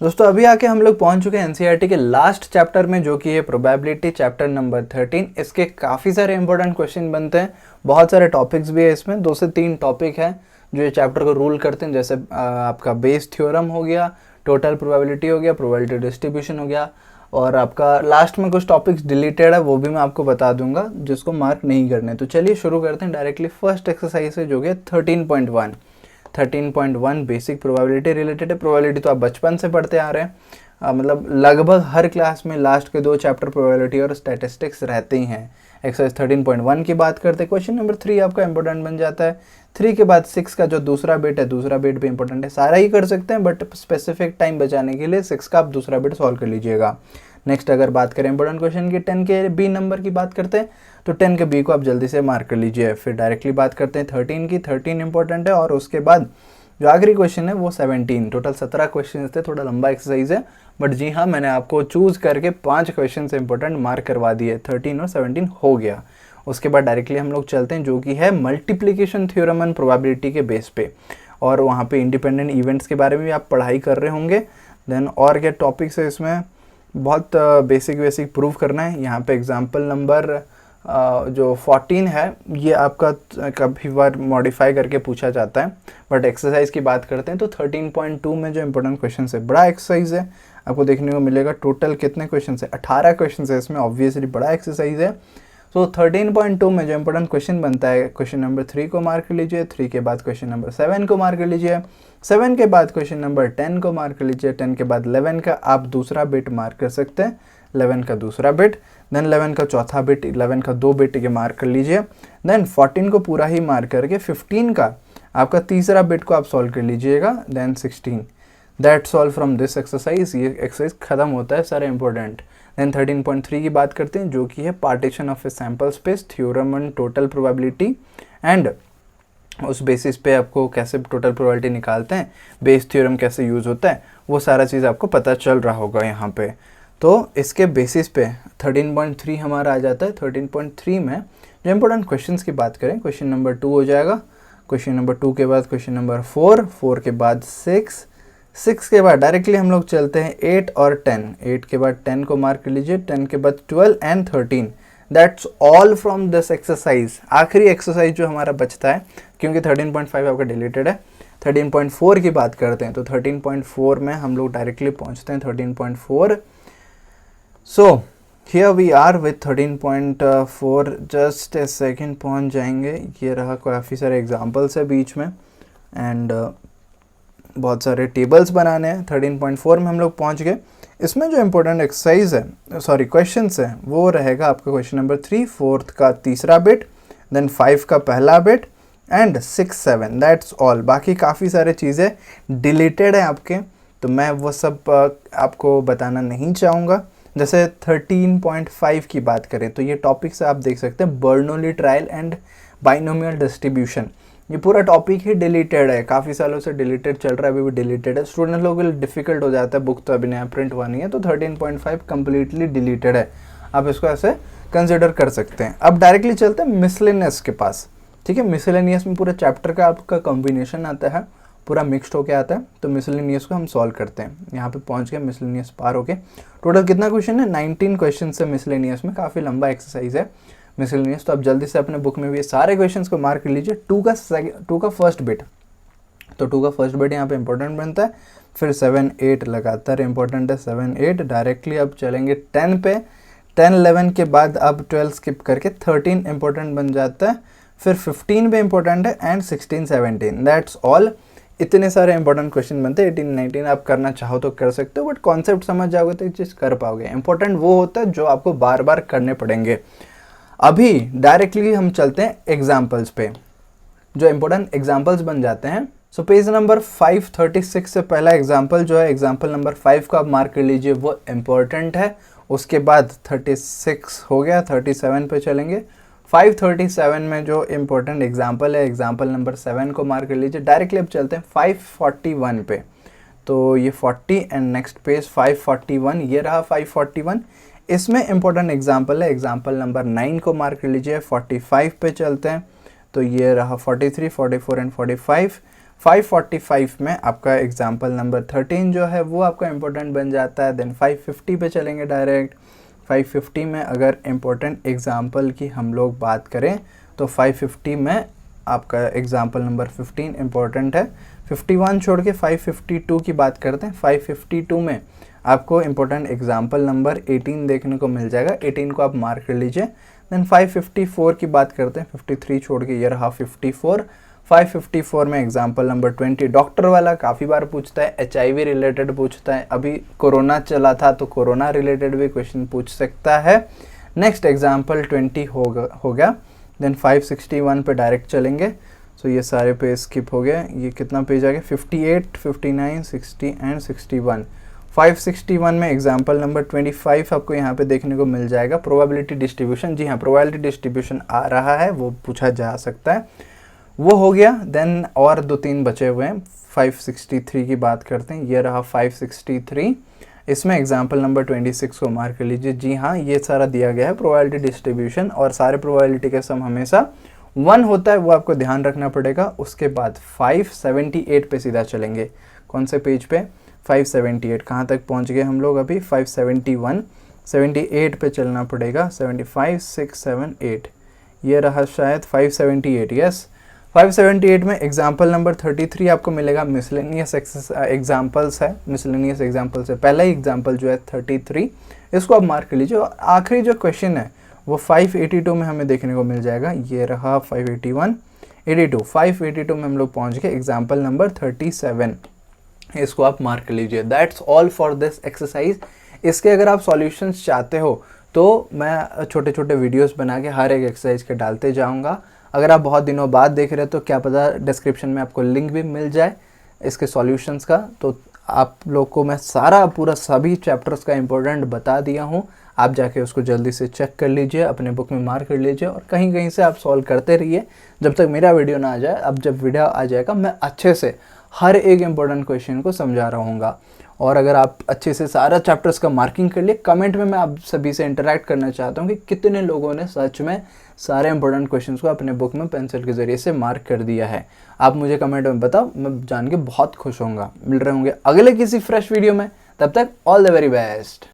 दोस्तों अभी आके हम लोग पहुंच चुके हैं एनसीईआरटी के लास्ट चैप्टर में, जो कि है प्रोबेबिलिटी चैप्टर नंबर 13। इसके काफ़ी सारे इंपॉर्टेंट क्वेश्चन बनते हैं, बहुत सारे टॉपिक्स भी है इसमें। 2 से 3 टॉपिक है जो ये चैप्टर को रूल करते हैं, जैसे आपका बेस थ्योरम हो गया, टोटल प्रोबेबिलिटी हो गया, प्रोबेबिलिटी डिस्ट्रीब्यूशन हो गया, और आपका लास्ट में कुछ टॉपिक्स डिलीटेड है, वो भी मैं आपको बता दूंगा जिसको मार्क नहीं करने। तो चलिए शुरू करते हैं डायरेक्टली फर्स्ट एक्सरसाइज से, जो कि 13.1। 13.1 बेसिक प्रोबेबिलिटी रिलेटेड है। प्रोबेबिलिटी तो आप बचपन से पढ़ते आ रहे हैं, मतलब लगभग हर क्लास में लास्ट के 2 चैप्टर प्रोबेबिलिटी और स्टैटिस्टिक्स रहते ही हैं। एक्सरसाइज 13.1 की बात करते हैं। क्वेश्चन नंबर 3 आपका इंपॉर्टेंट बन जाता है। 3 के बाद 6 का जो दूसरा बिट है, दूसरा बिट भी इंपॉर्टेंट है। सारा ही कर सकते हैं, बट स्पेसिफिक टाइम बचाने के लिए 6 का आप दूसरा बिट सॉल्व कर लीजिएगा। नेक्स्ट अगर बात करें इंपॉर्टेंट क्वेश्चन की 10 के बी नंबर की बात करते हैं, तो 10 के बी को आप जल्दी से मार्क कर लीजिए। फिर डायरेक्टली बात करते हैं 13 की। 13 इंपॉर्टेंट है, और उसके बाद जो आखिरी क्वेश्चन है वो 17। टोटल 17 क्वेश्चन थे, थोड़ा लंबा एक्सरसाइज है, बट जी हाँ, मैंने आपको चूज करके 5 क्वेश्चन से इंपॉर्टेंट मार्क करवा दिए। 13 और 17 हो गया। उसके बाद डायरेक्टली हम लोग चलते हैं, जो कि है मल्टीप्लिकेशन थ्योरम एंड प्रोबेबिलिटी के बेस पे, और वहाँ पे इंडिपेंडेंट इवेंट्स के बारे में भी आप पढ़ाई कर रहे होंगे। देन और क्या टॉपिक्स है इसमें, बहुत बेसिक प्रूव करना है। यहाँ पे एग्जाम्पल नंबर जो 14 है, ये आपका कभी बार मॉडिफाई करके पूछा जाता है, बट एक्सरसाइज की बात करते हैं तो 13.2 में जो इंपॉर्टेंट क्वेश्चन है, बड़ा एक्सरसाइज है, आपको देखने को मिलेगा। टोटल कितने क्वेश्चन है? 18 क्वेश्चन है इसमें, ऑब्वियसली बड़ा एक्सरसाइज है। सो 13.2 में जो इंपॉर्टेंट क्वेश्चन बनता है, क्वेश्चन नंबर 3 को मार्क कर लीजिए। 3 के बाद क्वेश्चन नंबर 7 को मार्क कर लीजिए। 7 के बाद क्वेश्चन नंबर 10 को मार्क कर लीजिए। 10 के बाद 11 का आप दूसरा बिट मार्क कर सकते हैं, 11 का दूसरा बिट। देन 11 का चौथा बिट, 11 का 2 बिट के मार्क कर लीजिए। देन 14 को पूरा ही मार्क करके 15 का आपका तीसरा बिट को आप सॉल्व कर लीजिएगा। Then 16। That's all from this exercise. ये एक्सरसाइज खत्म होता है सारे इंपॉर्टेंट। देन 13.3 की बात करते हैं, जो कि है partition of A sample space, theorem on total probability, and उस बेसिस पे आपको कैसे टोटल प्रोबेबिलिटी निकालते हैं, बेस थ्योरम कैसे यूज़ होता है, वो सारा चीज़ आपको पता चल रहा होगा यहाँ पे। तो इसके बेसिस पे 13.3 हमारा आ जाता है। 13.3 में जो इंपॉर्टेंट क्वेश्चंस की बात करें, क्वेश्चन नंबर 2 हो जाएगा। क्वेश्चन नंबर 2 के बाद क्वेश्चन नंबर 4, 4 के बाद 6, 6 के बाद डायरेक्टली हम लोग चलते हैं 8 और 10। 8 के बाद 10 को मार्क कर लीजिए। 10 के बाद 12 and 13। That's all from this exercise. आखिरी एक्सरसाइज जो हमारा बचता है, क्योंकि 13.5 आपका डिलीटेड है। 13.4 की बात करते हैं, तो 13.4 में हम लोग डायरेक्टली पहुंचते हैं 13.4। So here we are with 13.4। Just a second पहुंच जाएंगे। ये रहा, काफ़ी सारे एग्जाम्पल्स है बीच में, एंड बहुत सारे टेबल्स बनाने हैं। 13.4 में हम लोग पहुंच गए। इसमें जो इंपॉर्टेंट एक्सरसाइज है, सॉरी क्वेश्चंस है, वो रहेगा आपका क्वेश्चन नंबर 3, 4 का तीसरा बिट, देन 5 का पहला बिट, एंड 6, 7। That's all. बाकी काफ़ी सारे चीज़ें डिलीटेड है आपके, तो मैं वो सब आपको बताना नहीं चाहूँगा। जैसे 13.5 की बात करें, तो ये टॉपिक से आप देख सकते हैं, Bernoulli trial and binomial distribution. ये पूरा टॉपिक ही डिलीटेड है, काफ़ी सालों से डिलीटेड चल रहा है, अभी भी डिलीटेड है। स्टूडेंट लोगों के लिए डिफिकल्ट हो जाता है, बुक तो अभी नया प्रिंट हुआ नहीं है, तो 13.5 कम्प्लीटली डिलीटेड है। आप इसको ऐसे कंसिडर कर सकते हैं। अब डायरेक्टली चलते हैं मिसलेनियस के पास। ठीक है, मिसलेनियस में पूरे चैप्टर का आपका कॉम्बिनेशन आता है, पूरा मिक्सड होके आता है। तो मिसलेनियस को हम सॉल्व करते हैं। यहाँ पे पहुँच गए, मिसलेनियस पार होके। टोटल कितना क्वेश्चन है? 19 क्वेश्चन है मिसलेनियस में। काफ़ी लंबा एक्सरसाइज है मिसलेनियस, तो आप जल्दी से अपने बुक में भी सारे क्वेश्चंस को मार्क कर लीजिए। 2 का फर्स्ट बिट, तो 2 का फर्स्ट बिट यहाँ पे इंपॉर्टेंट बनता है। फिर 7, 8 लगातार इंपॉर्टेंट है। 7, 8 डायरेक्टली अब चलेंगे 10 पे। 10, 11 के बाद अब 12 स्किप करके 13 इंपॉर्टेंट बन जाता है। फिर 15 भी इंपॉर्टेंट है, एंड 16, 17। That's all. इतने सारे इंपॉर्टेंट क्वेश्चन बनते हैं। 18, 19 आप करना चाहो तो कर सकते हो, बट कॉन्सेप्ट समझ जाओगे तो चीज़ कर पाओगे। इंपॉर्टेंट वो होता है जो आपको बार बार करने पड़ेंगे। अभी डायरेक्टली हम चलते हैं एग्जाम्पल्स पे, जो इंपॉर्टेंट एग्जाम्पल्स बन जाते हैं। सो पेज नंबर 536 से पहला एग्जाम्पल जो है, एग्जाम्पल नंबर 5 को आप मार्क कर लीजिए, वो इम्पोर्टेंट है। उसके बाद 36 हो गया, 37 पे चलेंगे। 537 में जो इम्पोर्टेंट एग्जाम्पल है, एग्जाम्पल नंबर 7 को मार्क कर लीजिए। डायरेक्टली अब चलते हैं 541 पे, तो ये 40 एंड नेक्स्ट पेज 541, ये रहा 541। इसमें इंपॉर्टेंट एग्जाम्पल है, एग्जाम्पल नंबर 9 को मार्क कर लीजिए। 45 पे चलते हैं, तो ये रहा 43, 44 एंड 45। 545 में आपका एग्जाम्पल नंबर 13 जो है वो आपका इम्पोर्टेंट बन जाता है। देन 550 पे चलेंगे डायरेक्ट। 550 में अगर इम्पोर्टेंट एग्जाम्पल की हम लोग बात करें तो 550 में आपका एग्जाम्पल नंबर 15 इम्पोर्टेंट है। 51 छोड़ के 552 की बात करते हैं। 552 में आपको इम्पोर्टेंट एग्जाम्पल नंबर 18 देखने को मिल जाएगा। 18 को आप मार्क कर लीजिए। देन 554 की बात करते हैं। 53 छोड़ के ये रहा 54। 554 में एग्जाम्पल नंबर 20 डॉक्टर वाला काफ़ी बार पूछता है, HIV रिलेटेड पूछता है। अभी कोरोना चला था तो कोरोना रिलेटेड भी क्वेश्चन पूछ सकता है। नेक्स्ट एग्जाम्पल 20 हो गया। देन 561 पे डायरेक्ट चलेंगे। सो ये सारे पे स्किप हो गए। ये कितना पेज आ गया? 58, 59, 60 एंड 61। 561 में एग्जाम्पल नंबर 25 आपको यहाँ पे देखने को मिल जाएगा। प्रोबेबिलिटी डिस्ट्रीब्यूशन, जी हाँ प्रोबेबिलिटी डिस्ट्रीब्यूशन आ रहा है, वो पूछा जा सकता है। वो हो गया। देन और 2-3 बचे हुए हैं। 563 की बात करते हैं। ये रहा 563। इसमें एग्जाम्पल नंबर 26 को मार्क कर लीजिए। जी हाँ, ये सारा दिया गया है प्रोबेबिलिटी डिस्ट्रीब्यूशन, और सारे प्रोबेबिलिटी का सम हमेशा 1 होता है, वो आपको ध्यान रखना पड़ेगा। उसके बाद 578 पे सीधा चलेंगे। कौन से पेज पे? 578। कहाँ तक पहुँच गए हम लोग अभी? 571। 78 पे चलना पड़ेगा। 75, 6, 7, 8, ये रहा शायद 578। यस, 578 में एग्जाम्पल नंबर 33 आपको मिलेगा। मिसलेनियस एग्जाम्पल्स है। मिसलेनियस एग्जाम्पल से पहला ही एग्जाम्पल जो है 33, इसको आप मार्क कर लीजिए। और आखिरी जो क्वेश्चन है वो 582 में हमें देखने को मिल जाएगा। ये रहा 581, 82, 582 में हम लोग पहुंच गए। एग्जाम्पल नंबर 37, इसको आप मार्क कर लीजिए। That's all for this exercise. इसके अगर आप सॉल्यूशंस चाहते हो तो मैं छोटे छोटे वीडियोस बना के हर एक एक्सरसाइज के डालते जाऊंगा। अगर आप बहुत दिनों बाद देख रहे हो तो क्या पता डिस्क्रिप्शन में आपको लिंक भी मिल जाए इसके सॉल्यूशंस का। तो आप लोग को मैं सारा पूरा सभी चैप्टर्स का इम्पोर्टेंट बता दिया हूँ। आप जाके उसको जल्दी से चेक कर लीजिए, अपने बुक में मार्क कर लीजिए, और कहीं कहीं से आप सॉल्व करते रहिए जब तक मेरा वीडियो ना आ जाए। अब जब वीडियो आ जाएगा मैं अच्छे से हर एक इम्पोर्टेंट क्वेश्चन को समझा रहूँगा। और अगर आप अच्छे से सारा चैप्टर्स का मार्किंग कर लिए, कमेंट में मैं आप सभी से इंटरेक्ट करना चाहता हूँ कि कितने लोगों ने सच में सारे इंपॉर्टेंट क्वेश्चंस को अपने बुक में पेंसिल के ज़रिए से मार्क कर दिया है। आप मुझे कमेंट में बताओ, मैं जान के बहुत खुश होऊंगा। मिल रहे होंगे अगले किसी फ्रेश वीडियो में, तब तक ऑल द वेरी बेस्ट।